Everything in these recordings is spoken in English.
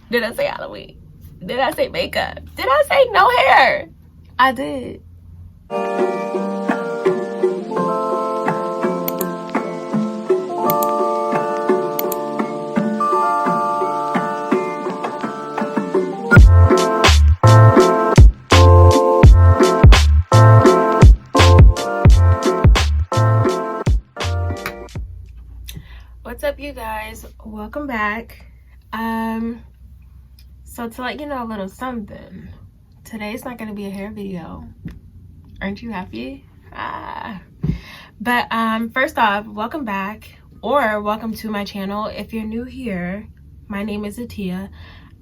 Did I say Halloween? Did I say makeup? Did I say no hair? I did. What's up, you guys? Welcome back. So to let you know a little something, today's not going to be a hair video. Aren't you happy? But first off, welcome back, or welcome to my channel. If you're new here, my name is Atia.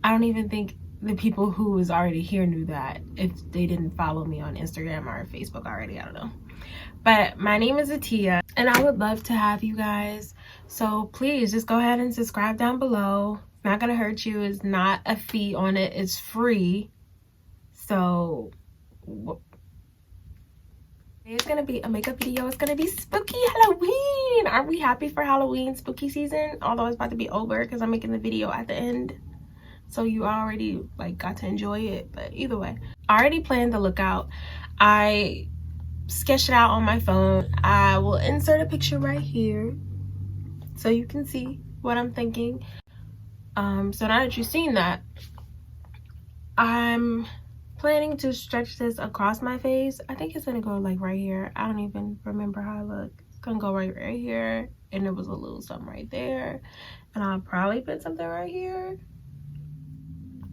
I don't even think the people who was already here knew that, if they didn't follow me on Instagram or Facebook already. I don't know. But my name is Atia, and I would love to have you guys. So please just go ahead and subscribe down below. It's not gonna hurt you. It's not a fee on it. It's free. So it's gonna be a makeup video. It's gonna be spooky Halloween. Aren't we happy for Halloween, spooky season? Although it's about to be over because I'm making the video at the end, so you already like got to enjoy it. But either way, I already planned the lookout. I sketched it out on my phone. I will insert a picture right here so you can see what I'm thinking. So now that you've seen that, I'm planning to stretch this across my face. I think it's gonna go like right here. I don't even remember how I look. It's gonna go right here, and there was a little something right there, and I'll probably put something right here.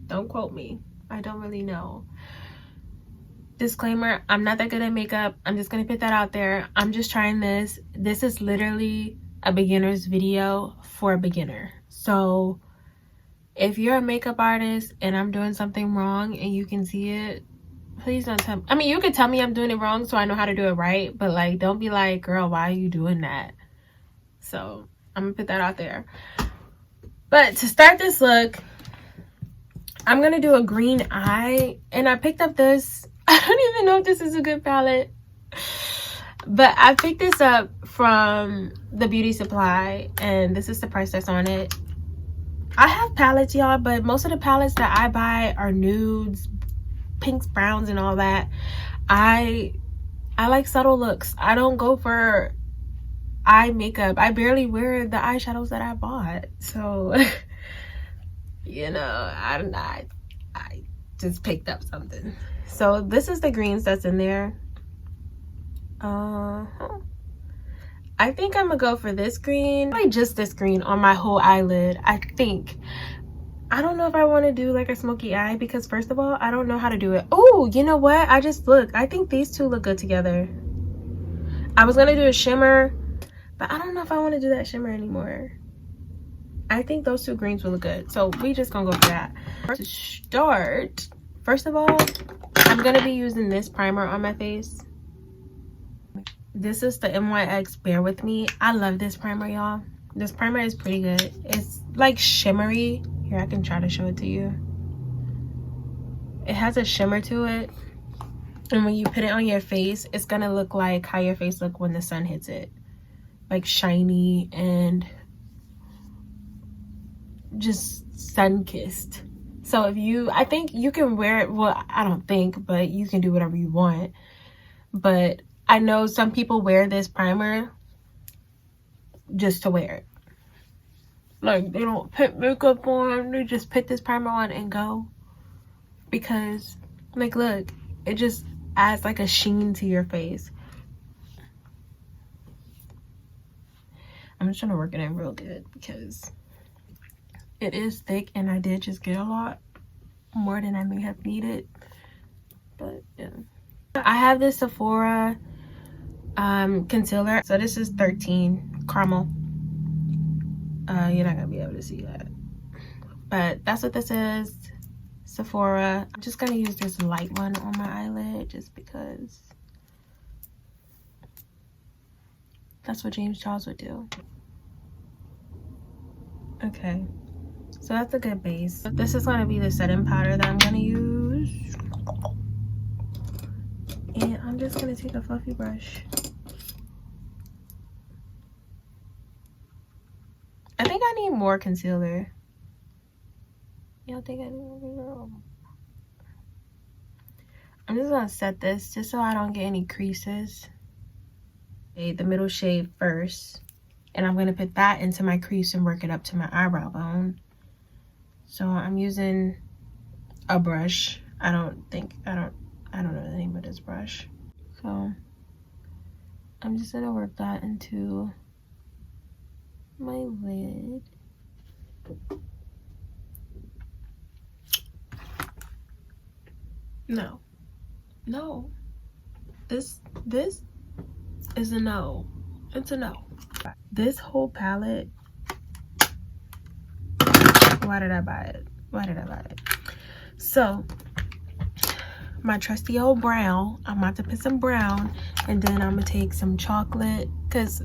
Don't quote me, I don't really know. Disclaimer, I'm not that good at makeup. I'm just gonna put that out there. I'm just trying this. This is literally a beginner's video for a beginner. So if you're a makeup artist and I'm doing something wrong and you can see it, please don't tell me. I mean, you can tell me I'm doing it wrong so I know how to do it right, but like, don't be like, girl, why are you doing that? So I'm gonna put that out there. But to start this look, I'm gonna do a green eye, and I picked up this. I don't even know if this is a good palette, but I picked this up from the beauty supply, and this is the price that's on it. I have palettes, y'all, but most of the palettes that I buy are nudes, pinks, browns, and all that. I like subtle looks. I don't go for eye makeup. I barely wear the eyeshadows that I bought, so you know, I just picked up something. So this is the greens that's in there. I think I'm gonna go for this green, like just this green on my whole eyelid. I think. I don't know if I want to do like a smoky eye, because first of all, I don't know how to do it. Oh, you know what? I just looked. I think these two look good together. I was gonna do a shimmer, but I don't know if I want to do that shimmer anymore. I think those two greens will look good, so we just gonna go for that. To start, first of all, I'm gonna be using this primer on my face. This is the NYX Bear With Me. I love this primer, y'all. This primer is pretty good. It's like shimmery. Here, I can try to show it to you. It has a shimmer to it, and when you put it on your face, it's gonna look like how your face look when the sun hits it, like shiny and just sun-kissed. So if you, I think you can wear it, well, I don't think, but you can do whatever you want. But I know some people wear this primer just to wear it. Like, they don't put makeup on, they just put this primer on and go. Because, like, look, it just adds like a sheen to your face. I'm just trying to work it in real good because it is thick, and I did just get a lot more than I may have needed. But yeah, I have this Sephora concealer. So this is 13 caramel. You're not gonna be able to see that, but that's what this is. Sephora. I'm just gonna use this light one on my eyelid just because that's what James Charles would do. Okay, so that's a good base. This is gonna be the setting powder that I'm gonna use, and I'm just gonna take a fluffy brush. I think I need more concealer. Y'all think I need a girl? I'm just gonna set this just so I don't get any creases. Okay, the middle shade first, and I'm gonna put that into my crease and work it up to my eyebrow bone. So I'm using a brush. I don't know the name of this brush. So I'm just gonna work that into my lid. No. This is a no. It's a no. This whole palette, why did I buy it? So my trusty old brown, I'm about to put some brown, and then I'm gonna take some chocolate, because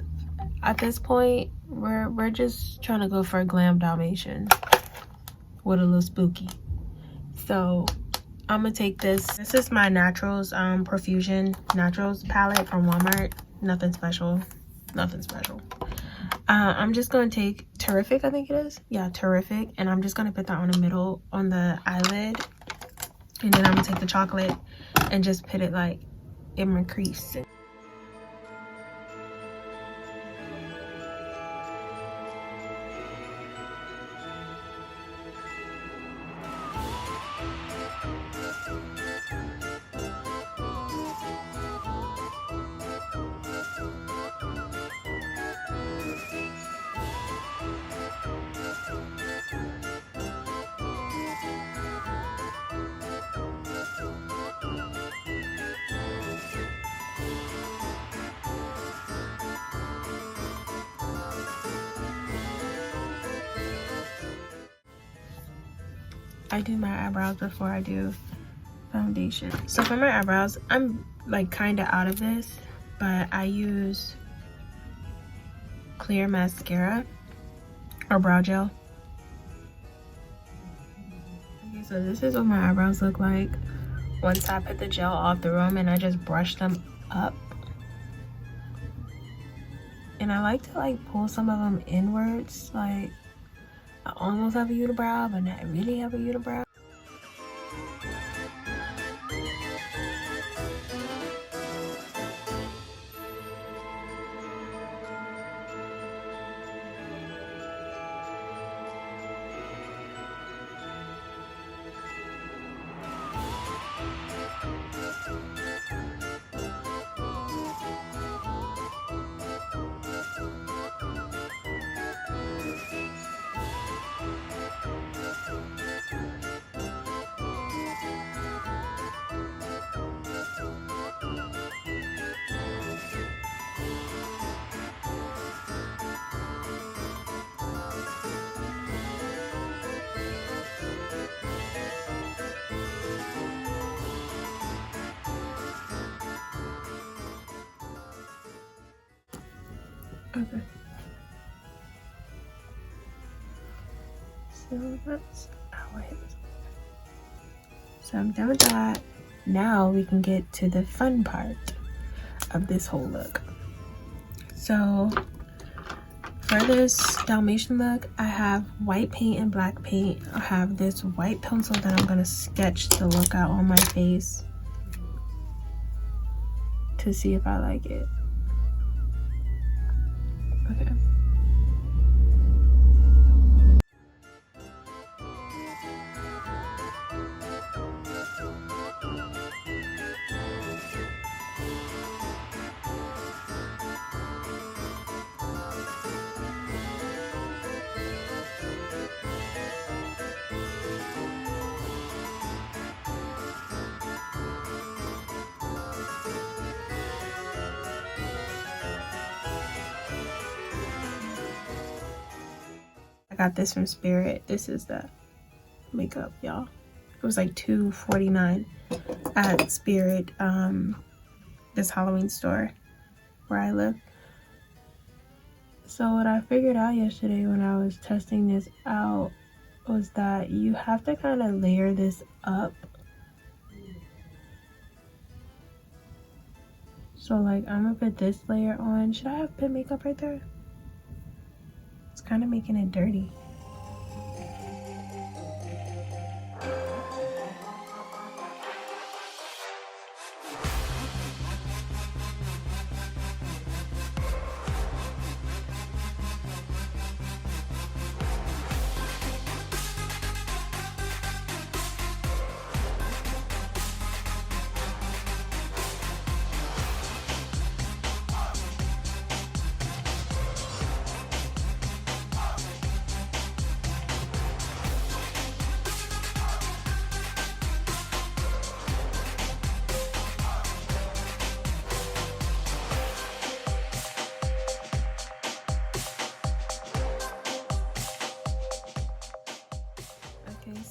at this point we're just trying to go for a glam Dalmatian with a little spooky. So I'm gonna take this is my Naturals Profusion Naturals palette from Walmart. Nothing special. I'm just gonna take Terrific, I think it is. Yeah, Terrific, and I'm just gonna put that on the middle, on the eyelid, and then I'm gonna take the chocolate and just put it like in my crease. I do my eyebrows before I do foundation. So for my eyebrows, I'm like kind of out of this, but I use clear mascara or brow gel. Okay, so this is what my eyebrows look like once I put the gel off the room and I just brush them up. And I like to like pull some of them inwards, like I almost have a unibrow, but not really have a unibrow. Okay. So that's how it is. So I'm done with that. Now we can get to the fun part of this whole look. So for this Dalmatian look, I have white paint and black paint. I have this white pencil that I'm gonna sketch the look out on my face to see if I like it. Okay. I got this from Spirit. This is the makeup, y'all. It was like $2.49 at Spirit, this Halloween store where I live. So what I figured out yesterday when I was testing this out was that you have to kind of layer this up. So like I'm gonna put this layer on. Should I have put makeup right there? It's kind of making it dirty.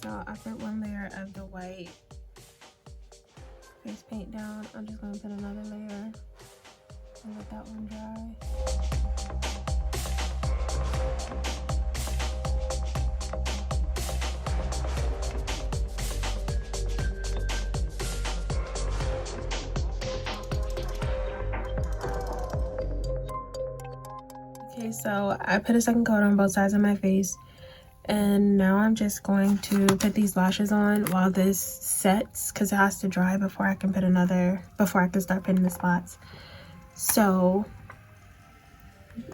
So I put one layer of the white face paint down. I'm just gonna put another layer and let that one dry. Okay, so I put a second coat on both sides of my face, and now I'm just going to put these lashes on while this sets, because it has to dry before I can start putting the spots. So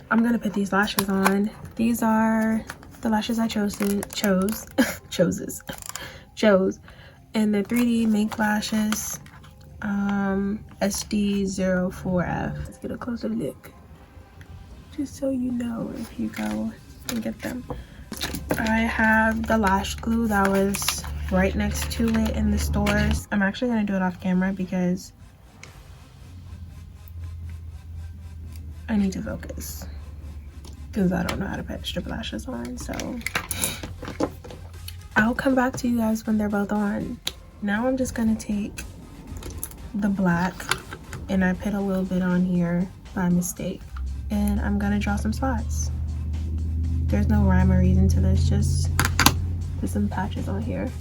I'm gonna put these lashes on. These are the lashes I chose, and the 3D Mink lashes, SD04F. Let's get a closer look, just so you know if you go and get them. I have the lash glue that was right next to it in the stores. I'm actually gonna do it off camera because I need to focus, because I don't know how to put strip lashes on. So I'll come back to you guys when they're both on. Now I'm just gonna take the black, and I put a little bit on here by mistake, and I'm gonna draw some spots. There's no rhyme or reason to this, just put some patches on here.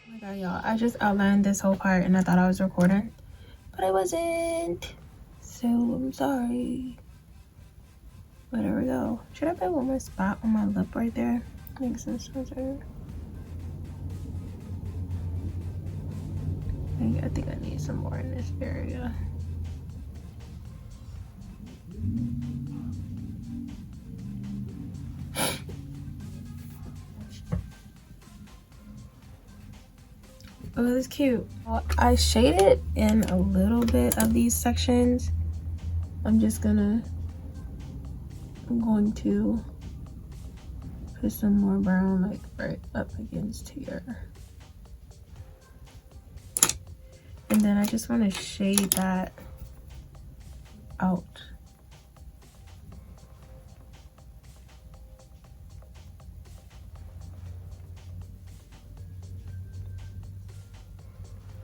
Oh my god, y'all, I just outlined this whole part and I thought I was recording, but I wasn't, so I'm sorry. But there we go. Should I put one more spot on my lip right there? Makes sense right there. I think I need some more in this area. Oh, that's cute. I shaded in a little bit of these sections. I'm going to put some more brown like right up against here. And then I just want to shade that out.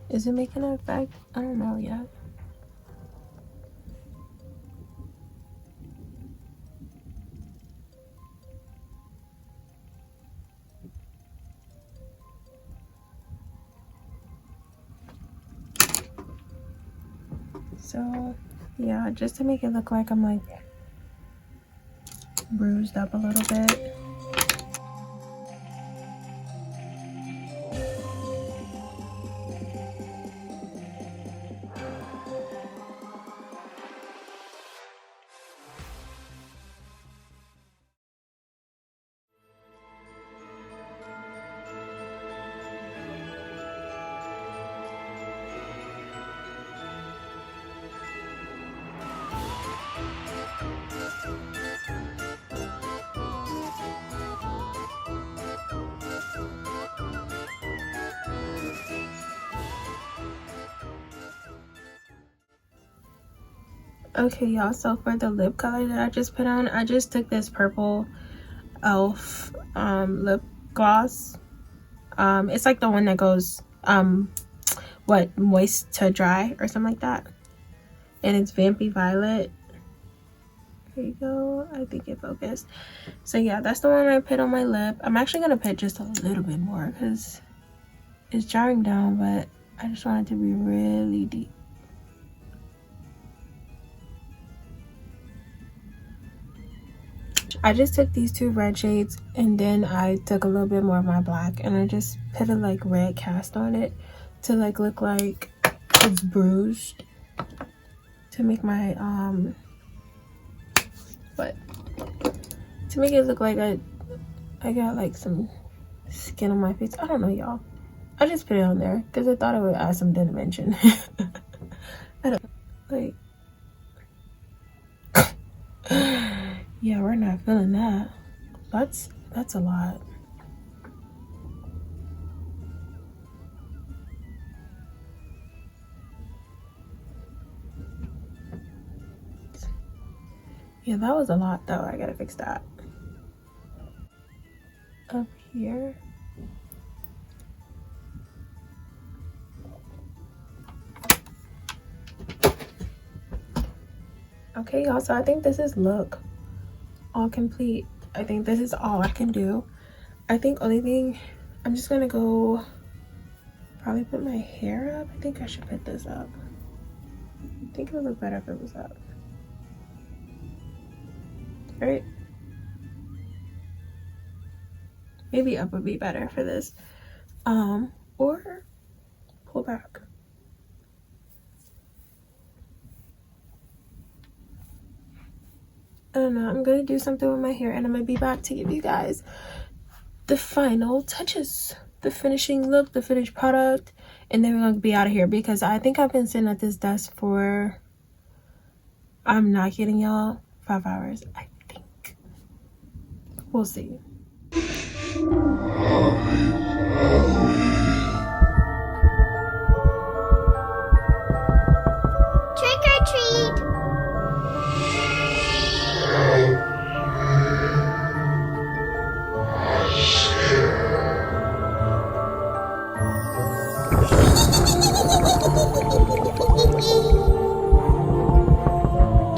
Is it making an effect? I don't know yet. So yeah, just to make it look like I'm like bruised up a little bit. Okay, y'all, so for the lip color that I just put on, I just took this purple elf lip gloss. It's like the one that goes moist to dry or something like that, and it's Vampy Violet. There you go. I think it focused. So yeah, that's the one I put on my lip. I'm actually gonna put just a little bit more because it's drying down, but I just want it to be really deep. I just took these 2 red shades and then I took a little bit more of my black and I just put a like red cast on it to like look like it's bruised, to make my to make it look like I got like some skin on my face. I don't know, y'all. I just put it on there because I thought it would add some dimension. I don't like. Yeah, we're not feeling that. That's a lot. Yeah, that was a lot though. I gotta fix that. Up here. Okay, y'all, so I think this is look all complete. I think this is all I can do. I think only thing, I'm just gonna go probably put my hair up. I think I should put this up. I think it would look better if it was up. Right? Maybe up would be better for this. Or pull back. I don't know. I'm gonna do something with my hair and I'm gonna be back to give you guys the final touches, the finishing look, the finished product, and then we're gonna be out of here because I think I've been sitting at this desk for, I'm not kidding y'all, 5 hours. I think. We'll see. Trick or treat!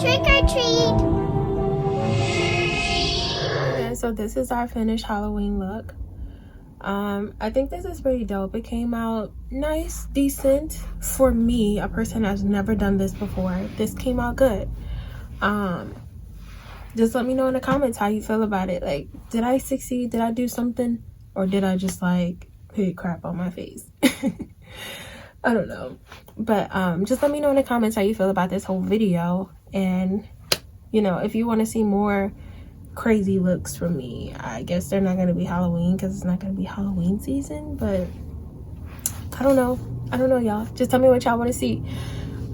Trick or treat! Okay, so this is our finished Halloween look. I think this is pretty dope. It came out nice, decent for me, a person that's never done this before. This came out good. Just let me know in the comments how you feel about it. Like, did I succeed? Did I do something? Or did I just like put crap on my face? I don't know. But just let me know in the comments how you feel about this whole video. And, you know, if you want to see more crazy looks from me, I guess they're not going to be Halloween because it's not going to be Halloween season. But I don't know, y'all. Just tell me what y'all want to see.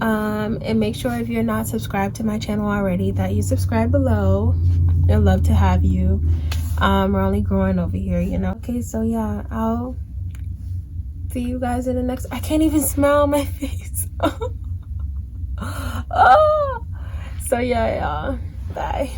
And make sure if you're not subscribed to my channel already that you subscribe below. I'd love to have you. We're only growing over here, you know. Okay, so yeah, I'll see you guys in the next. I can't even smile on my face. Oh. So yeah, y'all, bye.